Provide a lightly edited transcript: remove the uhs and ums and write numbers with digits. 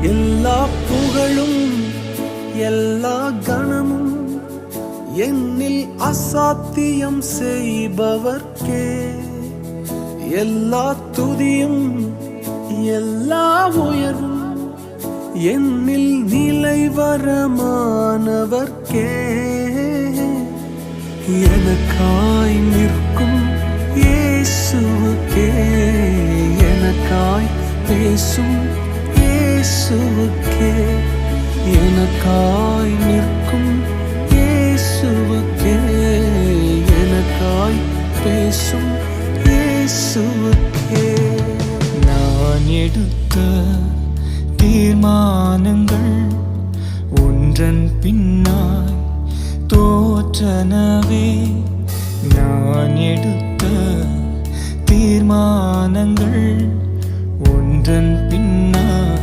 எல்லா புகழும் எல்லா கணமும் என்னில் அசாத்தியம் செய்பவர்க்கே. எல்லா துதியும் எல்லா உயர்வும் என்னில் நிலைவரமானவர்க்கே. எனக்காய் நிற்கும் இயேசுவுக்கே, எனக்காய் பேசும் இயேசுவுக்கே, எனக்காய் நிற்கும் இயேசுவுக்கே, எனக்காய் பேசும் இயேசுவுக்கே. நான் எடுத்த தீர்மானங்கள் ஒன்றன் பின்னாய் தோற்றனவே. நான் எடுத்த தீர்மானங்கள் ஒன்றன் பின்னாய்